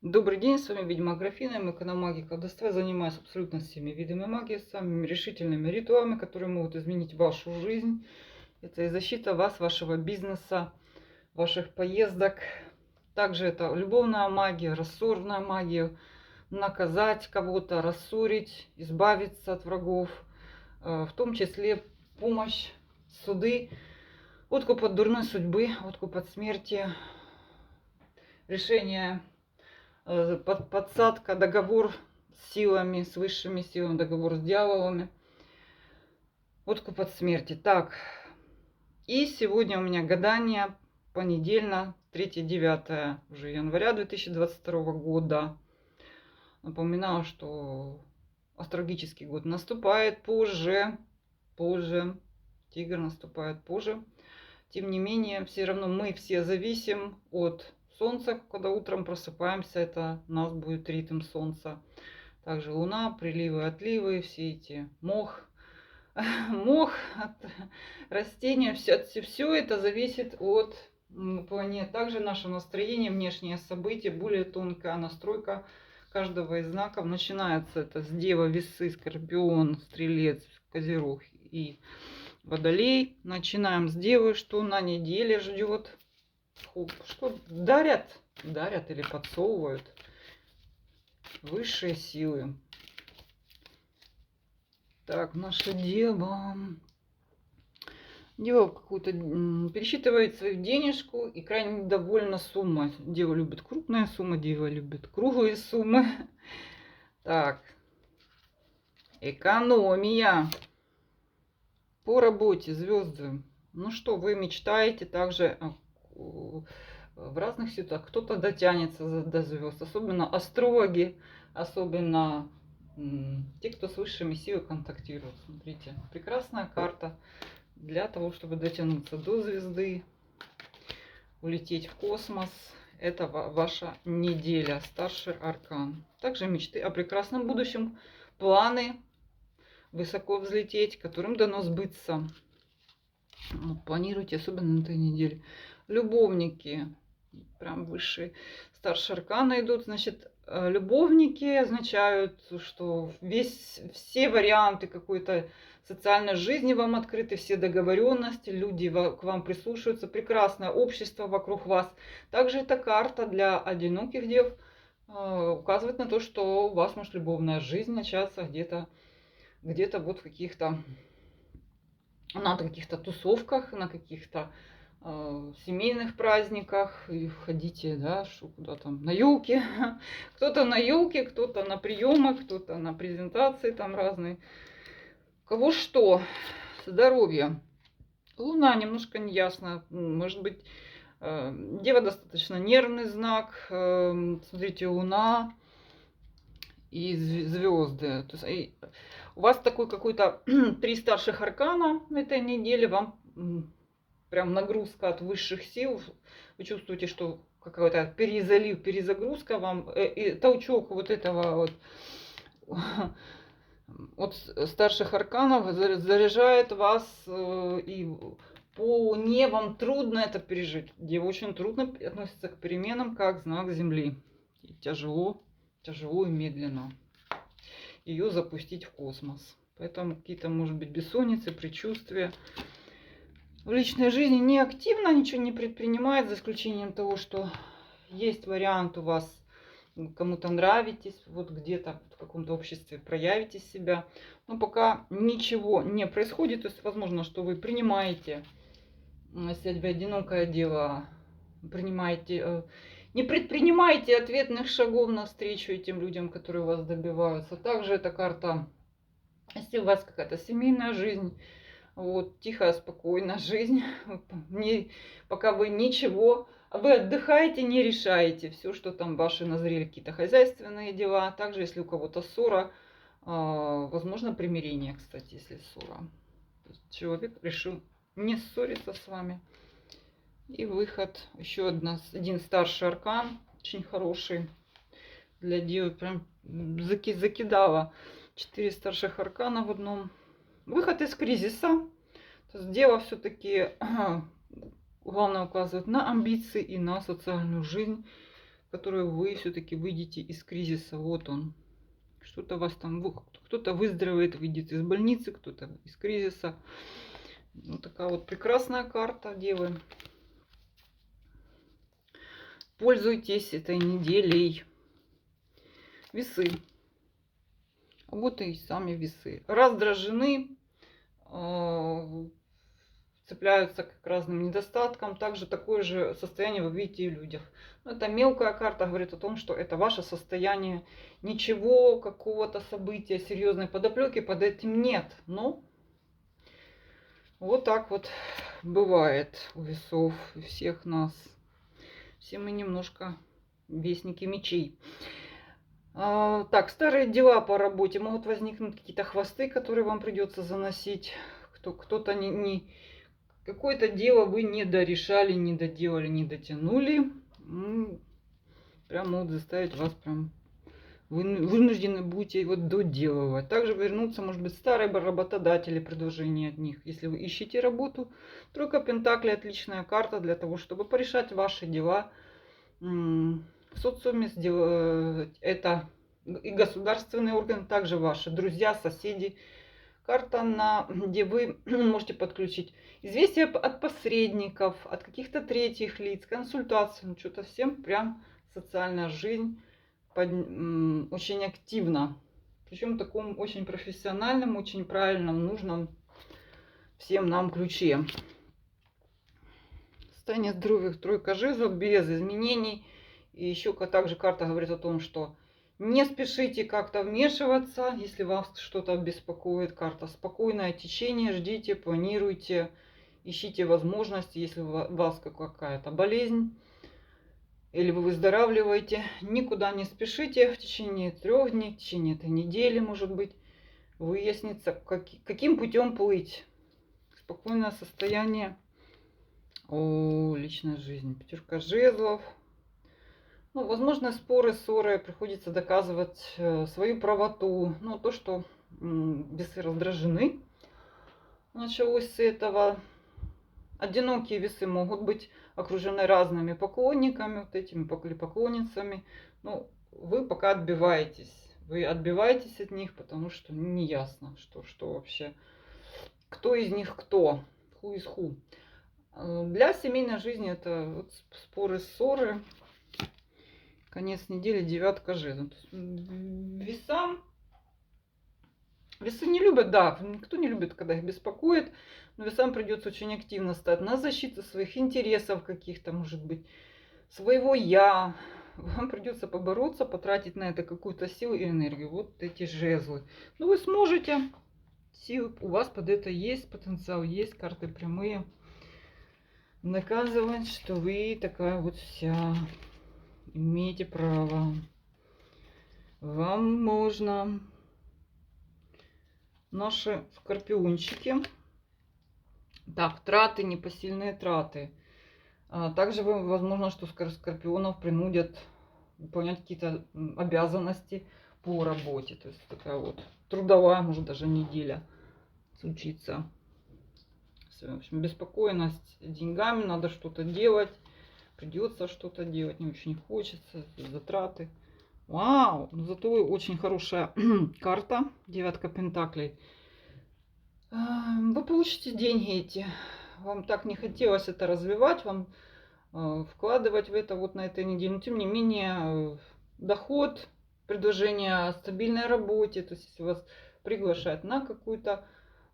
Добрый день, с вами ведьма Аграфена, магия колдовства. Я занимаюсь абсолютно всеми видами магии, самыми решительными ритуалами, которые могут изменить вашу жизнь. Это и защита вас, вашего бизнеса, ваших поездок. Также это любовная магия, рассорная магия, наказать кого-то, рассорить, избавиться от врагов. В том числе помощь, суды, откуп от дурной судьбы, откуп от смерти, решение, подсадка, договор с силами, с высшими силами, договор с дьяволами, откуп от смерти. Так, и сегодня у меня гадание понедельно, 3-9 уже января 2022 года. Напоминаю, что астрологический год наступает позже, тигр наступает позже. Тем не менее, все равно мы все зависим от Солнца. Когда утром просыпаемся, это у нас будет ритм Солнца. Также Луна, приливы, отливы, все эти мох, растения, все это зависит от планет. Также наше настроение, внешние события, более тонкая настройка каждого из знаков. Начинается это с Дева, Весы, Скорпион, Стрелец, Козерог и Водолей. Начинаем с Девы, что на неделе ждет. Что дарят или подсовывают высшие силы. Так, наша Дева. Дева какую-то пересчитывает свою денежку и крайне недовольна суммой. Дева любит крупные суммы, Дева любит круглые суммы. Так, экономия. По работе, звезды. Ну что, вы мечтаете также в разных ситуациях. Кто-то дотянется до звезд, особенно астрологи, особенно те, кто с высшими силами контактирует. Смотрите, прекрасная карта для того, чтобы дотянуться до звезды, улететь в космос. Это ваша неделя, старший аркан. Также мечты о прекрасном будущем, планы высоко взлететь, которым дано сбыться. Планируйте, особенно на этой неделе. Любовники, прям высшие, старшие арканы идут. Значит, любовники означают, что все варианты какой-то социальной жизни вам открыты, все договоренности, люди к вам прислушиваются, прекрасное общество вокруг вас. Также эта карта для одиноких дев указывает на то, что у вас может любовная жизнь начаться где-то вот в каких-то, на каких-то тусовках, на каких-то семейных праздниках, и ходите, да, что куда там, на елке. Кто-то на елке, кто-то на приемах, кто-то на презентации там разные. У кого что? Здоровье. Луна немножко неясно. Может быть, Дева достаточно нервный знак. Смотрите, Луна и звезды. То есть, у вас такой какой-то 3 старших аркана в этой неделе. Вам прям нагрузка от высших сил. Вы чувствуете, что какой-то перезалив, перезагрузка вам. И толчок вот этого вот от старших арканов заряжает вас. И по Луне вам трудно это пережить. Где очень трудно относится к переменам, как знак Земли. И тяжело и медленно ее запустить в космос. Поэтому какие-то, может быть, бессонницы, предчувствия. В личной жизни не активно ничего не предпринимает, за исключением того, что есть вариант у вас, кому-то нравитесь, вот где-то в каком-то обществе проявите себя. Но пока ничего не происходит, то есть возможно, что вы принимаете, если вы одинокое дело, не предпринимайте ответных шагов навстречу этим людям, которые вас добиваются. Также эта карта, если у вас какая-то семейная жизнь, вот, тихая, спокойная жизнь, пока вы ничего, вы отдыхаете, не решаете все, что там ваши назрели какие-то хозяйственные дела. Также, если у кого-то ссора, возможно примирение, кстати, если ссора. То есть человек решил не ссориться с вами. И выход, еще один старший аркан, очень хороший для девы, прям закидала 4 старших аркана в одном. Выход из кризиса. То есть дева все-таки главное указывает на амбиции и на социальную жизнь. в которой вы все-таки выйдете из кризиса. Вот он. Что-то вас там, кто-то выздоровеет, выйдет из больницы, кто-то из кризиса. Вот такая вот прекрасная карта, девы. Пользуйтесь этой неделей. Весы. А вот и сами весы. Раздражены, цепляются к разным недостаткам. Также такое же состояние вы видите и в людях. Но это мелкая карта, говорит о том, что это ваше состояние. Ничего, какого-то события, серьезной подоплеки под этим нет. Но вот так вот бывает у весов, у всех нас. Все мы немножко вестники мечей. Так, старые дела по работе. Могут возникнуть какие-то хвосты, которые вам придется заносить. Кто-то какое-то дело вы не дорешали, не доделали, не дотянули. Прям могут заставить вас прям... Вынуждены будете его доделывать. Также вернуться, может быть, старые работодатели, предложения от них. Если вы ищете работу, тройка пентаклей отличная карта для того, чтобы порешать ваши дела в социуме. Это и государственные органы, также ваши друзья, соседи. Карта, где вы можете подключить известия от посредников, от каких-то третьих лиц, консультации. Ну, что-то всем прям социальная жизнь очень активно. Причем в таком очень профессиональном, очень правильном, нужном всем нам ключе. Состояние здоровья, тройка жезлов, без изменений. И еще также карта говорит о том, что не спешите как-то вмешиваться, если вас что-то беспокоит. Карта спокойное течение, ждите, планируйте, ищите возможности, если у вас какая-то болезнь или вы выздоравливаете, никуда не спешите. В течение 3 дней, в течение этой недели, может быть, выяснится, каким путем плыть. Спокойное состояние. Личная жизнь. 5 жезлов. Ну, возможно, споры, ссоры, приходится доказывать свою правоту. Ну, то, что весы раздражены. Началось с этого. Одинокие весы могут быть окружены разными поклонниками, вот этими поклонницами. Ну, вы пока отбиваетесь. Вы отбиваетесь от них, потому что не ясно, что вообще. Кто из них кто? Who is who? Для семейной жизни это вот споры, ссоры. Конец недели, 9 жезлов. Весам. Весы не любят, да, никто не любит, когда их беспокоит. Но весам придется очень активно стать на защиту своих интересов каких-то, может быть, своего я. Вам придется побороться, потратить на это какую-то силу и энергию. Вот эти жезлы. Но вы сможете. Силы у вас под это есть, потенциал есть, карты прямые. Наказывать, что вы такая вот вся. Имеете право. Вам можно. Наши скорпиончики. Так, траты, непосильные траты. Также возможно, что скорпионов принудят выполнять какие-то обязанности по работе. То есть такая вот трудовая, может даже неделя случится. В общем, беспокойность деньгами, надо что-то делать. Придется что-то делать, не очень хочется, затраты. Вау, ну зато очень хорошая карта, 9 пентаклей. Вы получите деньги эти. Вам так не хотелось это развивать, вам вкладывать в это вот на этой неделе. Но тем не менее, доход, предложение о стабильной работе, то есть если вас приглашают на какое-то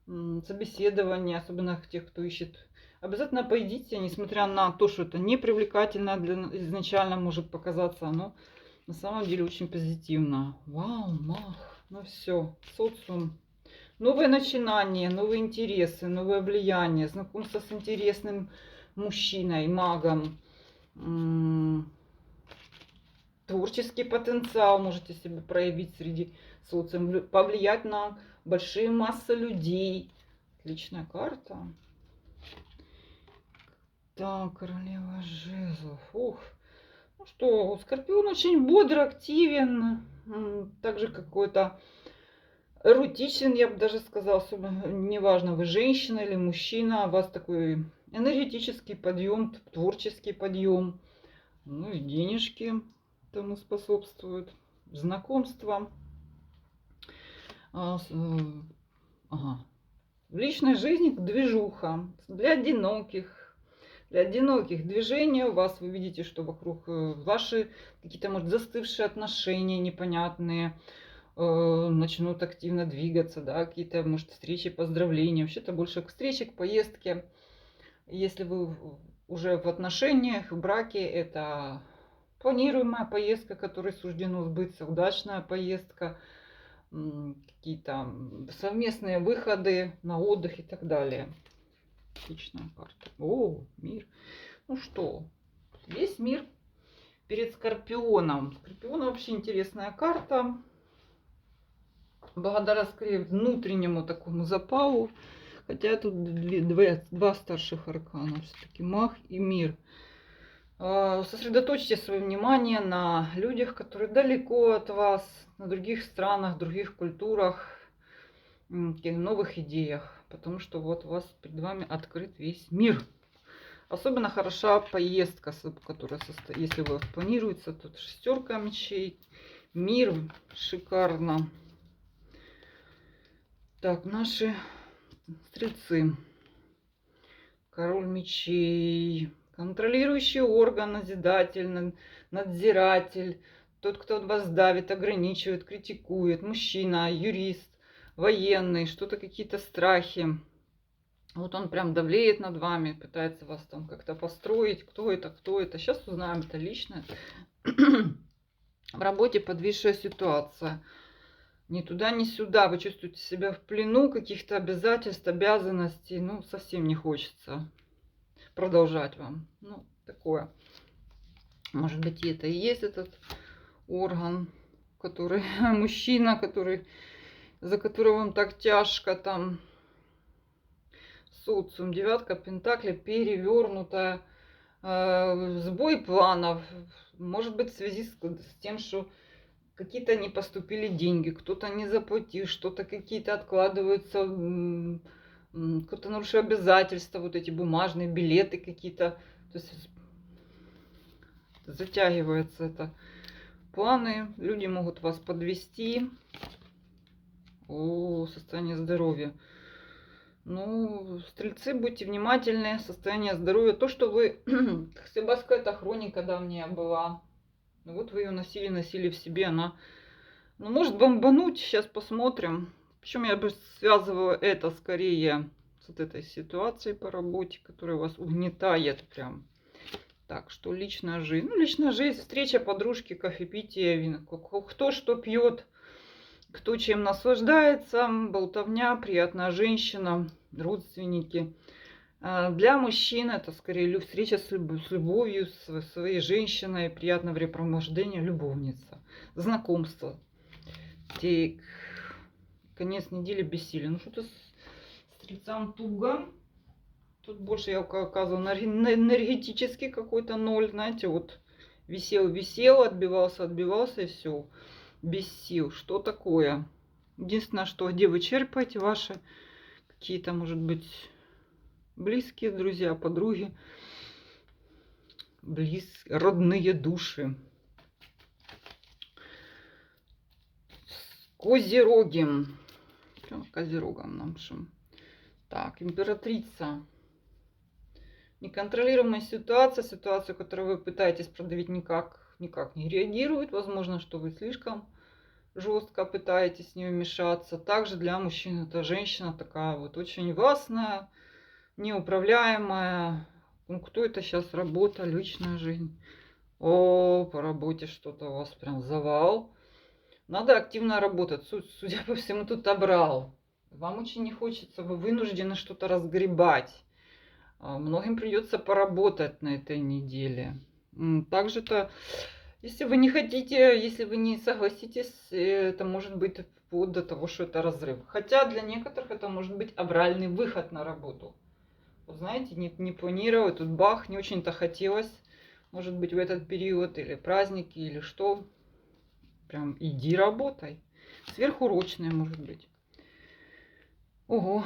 собеседование, особенно тех, кто ищет, обязательно пойдите, несмотря на то, что это непривлекательно изначально может показаться, оно на самом деле очень позитивно. Вау, мах. Ну все, социум. Новые начинания, новые интересы, новое влияние, знакомство с интересным мужчиной, магом. Творческий потенциал можете себе проявить среди социума, повлиять на большие массы людей. Отличная карта. Так, королева жезлов. Ух. Ну что, скорпион очень бодр, активен. Также какой-то эротичен, я бы даже сказала. Неважно, вы женщина или мужчина. У вас такой энергетический подъем, творческий подъем. Ну и денежки. тому способствует. Знакомства. Ага. В личной жизни движуха. Для одиноких. Для одиноких движений у вас, вы видите, что вокруг ваши какие-то, может, застывшие отношения непонятные начнут активно двигаться, да, какие-то, может, встречи, поздравления. Вообще-то больше к встрече, к поездке. Если вы уже в отношениях, в браке, это планируемая поездка, которой суждено сбыться, удачная поездка, какие-то совместные выходы на отдых и так далее. Отличная карта. О, мир. Ну что, весь мир перед Скорпионом. Скорпион вообще интересная карта. Благодаря, скорее, внутреннему такому запалу. Хотя тут два старших аркана. Все-таки маг и мир. Сосредоточьте свое внимание на людях, которые далеко от вас, на других странах, других культурах, новых идеях. Потому что вот у вас перед вами открыт весь мир. Особенно хороша поездка, которая состоит, если у вас планируется, тут шестерка мечей, мир, шикарно. Так, наши стрельцы. Король мечей. Контролирующий орган, назидатель, надзиратель. Тот, кто вас давит, ограничивает, критикует. Мужчина, юрист, военный, что-то, какие-то страхи. Вот он прям давлеет над вами, пытается вас там как-то построить. Кто это, кто это. Сейчас узнаем, это лично. В работе подвисшая ситуация. Ни туда, ни сюда. Вы чувствуете себя в плену каких-то обязательств, обязанностей. Ну, совсем не хочется продолжать вам. Ну, такое. Может быть, это и есть этот орган, который мужчина, который, за которого вам так тяжко там. Социум, девятка пентаклей, перевернутая, сбой планов. Может быть, в связи с тем, что какие-то не поступили деньги, кто-то не заплатил, что-то какие-то откладываются, кто-то нарушил обязательства, вот эти бумажные билеты какие-то. То есть затягивается это. Планы, люди могут вас подвести. О, состояние здоровья. Ну, стрельцы, будьте внимательны. Состояние здоровья. То, что вы... Сибасская это хроника давняя была. Ну, вот вы ее носили в себе. Она, ну, может бомбануть. Сейчас посмотрим. Причем я бы связывала это скорее с вот этой ситуацией по работе, которая вас угнетает прям. Так, что личная жизнь. Ну, личная жизнь, встреча, подружки, кофепитие, вино. Кто что пьет, кто чем наслаждается, болтовня, приятная женщина, родственники. Для мужчин это скорее встреча с любовью, с своей женщиной, приятное времяпровождение, любовница, знакомство. Конец недели бессилия. Ну, что-то с стрельцам туго. Тут больше я указывала на энергетический какой-то ноль. Знаете, вот висел, отбивался и все. Без сил. Что такое? Единственное, что где вы черпаете ваши какие-то, может быть, близкие друзья, подруги, родные души. Козероги. Козерогам нашим. Так, императрица. Неконтролируемая ситуация, ситуация, которую вы пытаетесь продавить, никак не реагирует. Возможно, что вы слишком жестко пытаетесь с ней вмешаться. Также для мужчин это женщина такая вот очень властная, неуправляемая. Ну, кто это сейчас? Работа, личная жизнь. О, по работе что-то у вас прям завал. Надо активно работать. Судя по всему, тут обрал. Вам очень не хочется, вы вынуждены что-то разгребать. Многим придется поработать на этой неделе. Также-то, если вы не хотите, если вы не согласитесь, это может быть вплоть до того, что это разрыв. Хотя для некоторых это может быть авральный выход на работу. Вот знаете, не планировать, тут бах, не очень-то хотелось. Может быть, в этот период или праздники, или что. Прям иди работай. Сверхурочные, может быть. Ого,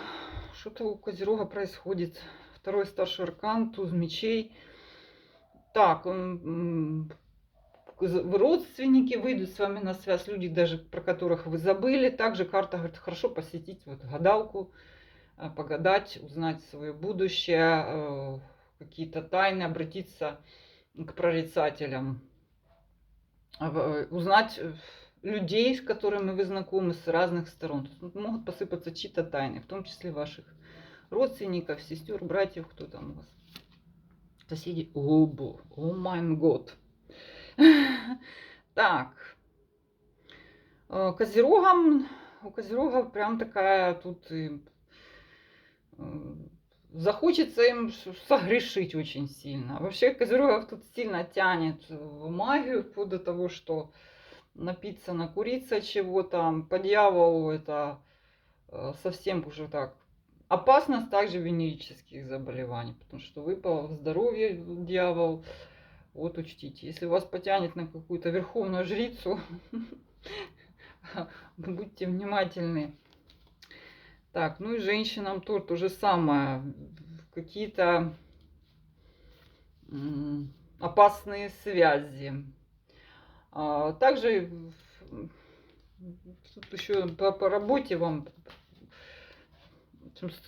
что-то у Козерога происходит. Второй старший аркан, туз мечей. Так, родственники выйдут с вами на связь, люди даже про которых вы забыли. Также карта говорит, хорошо посетить вот гадалку, погадать, узнать свое будущее, какие-то тайны, обратиться к прорицателям, узнать людей, с которыми вы знакомы с разных сторон. Могут посыпаться чьи-то тайны, в том числе ваших родственников, сестер, братьев, кто там у вас. Соседи. О май год. Так. Козерогам, у Козерогов прям такая тут захочется им согрешить очень сильно. Вообще Козерогов тут сильно тянет в магию, вплоть до того, что напиться, накуриться чего-то. По дьяволу это совсем уже так. Опасность также венерических заболеваний, потому что выпал в здоровье дьявол. Вот учтите, если вас потянет на какую-то верховную жрицу, будьте внимательны. Так, ну и женщинам тоже то же самое. Какие-то опасные связи. Также тут еще по работе вам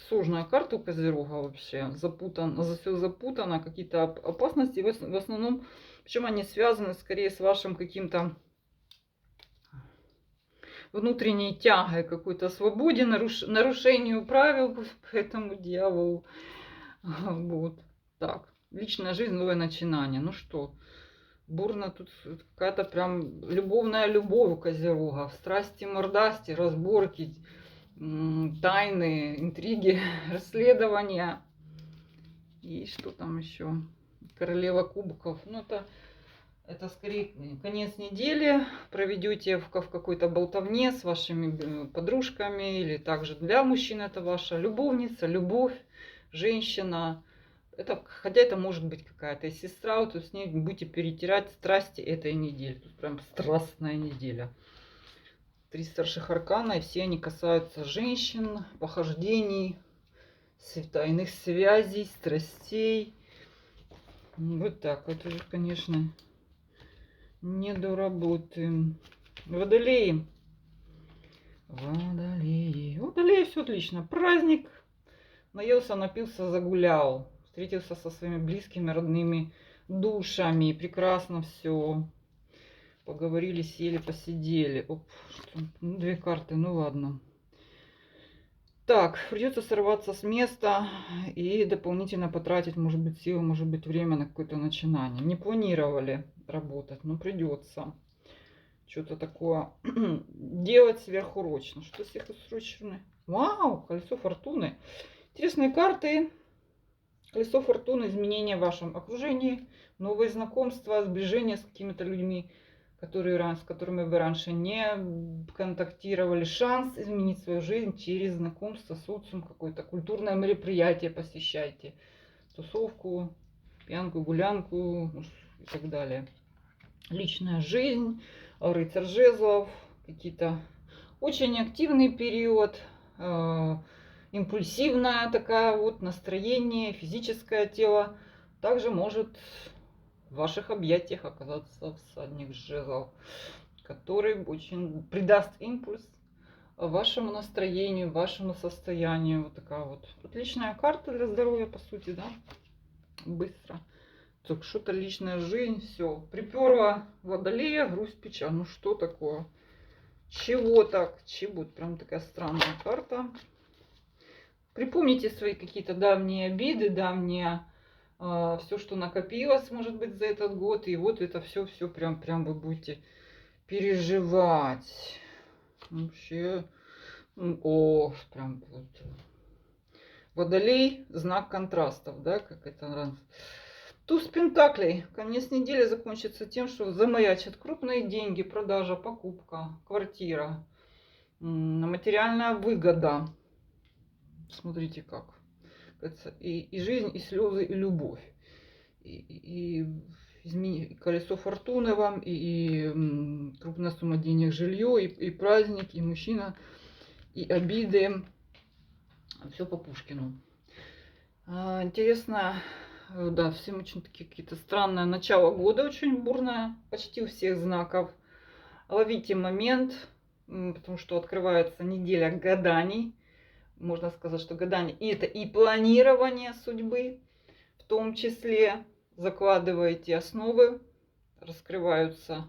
сложная карта у Козерога вообще. Все запутано, какие-то опасности. В основном, причем они связаны скорее с вашим каким-то внутренней тягой, какой-то свободе, нарушению правил по этому дьяволу. Вот так. Личная жизнь, новое начинание. Ну что, бурно тут какая-то прям любовная любовь у Козерога. Страсти, мордасти, разборки, тайны, интриги, расследования. И что там еще? Королева кубков. Ну, это скорее конец недели. Проведете в какой-то болтовне с вашими подружками. Или также для мужчин это ваша любовница, любовь, женщина. Хотя это может быть какая-то сестра. Вот с ней будете перетирать страсти этой недели. Тут прям страстная неделя. 3 старших аркана, и все они касаются женщин, похождений, тайных связей, страстей. Вот так вот уже, конечно, не доработаем. Водолеи. Водолеи, все отлично. Праздник. Наелся, напился, загулял. Встретился со своими близкими, родными душами. Прекрасно все. Поговорили, сели, посидели. Оп, что? Ну, 2 карты, ну ладно. Так, придется сорваться с места и дополнительно потратить, может быть, силы, может быть, время на какое-то начинание. Не планировали работать, но придется что-то такое делать сверхурочно. Что сверхурочно? Вау, колесо фортуны. Интересные карты. Колесо фортуны, изменения в вашем окружении, новые знакомства, сближение с какими-то людьми, с которыми вы раньше не контактировали. Шанс изменить свою жизнь через знакомство, социум, какое-то культурное мероприятие посещайте. Тусовку, пьянку, гулянку и так далее. Личная жизнь, рыцарь жезлов, какие-то очень активный период, импульсивное такое вот настроение, физическое тело. Также может в ваших объятиях оказаться всадник жезлов, который очень придаст импульс вашему настроению, вашему состоянию. Вот такая вот отличная карта для здоровья, по сути, да? Быстро. Так, что-то личная жизнь, все. Приперла водолея, грусть, печаль. Ну что такое? Чего так? Чего? Прям такая странная карта. Припомните свои какие-то давние обиды, давние все, что накопилось, может быть, за этот год. И вот это все прям вы будете переживать. Вообще, прям вот. Водолей, знак контрастов, да, как это. Туз пентаклей. Конец недели закончится тем, что замаячат крупные деньги, продажа, покупка, квартира, материальная выгода. Смотрите как. И жизнь, и слезы, и любовь. И колесо фортуны вам, и крупная сумма денег, жилье, и праздник, и мужчина, и обиды. Все по Пушкину. Интересно, Да, всем очень такие какие-то странные. Начало года очень бурное, почти у всех знаков. Ловите момент, потому что открывается неделя гаданий. Можно сказать, что гадание и это и планирование судьбы, в том числе закладываете основы, раскрываются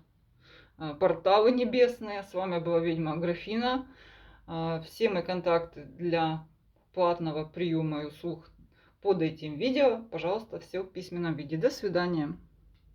порталы небесные. С вами была ведьма Аграфена. Все мои контакты для платного приема и услуг под этим видео. Пожалуйста, все в письменном виде. До свидания.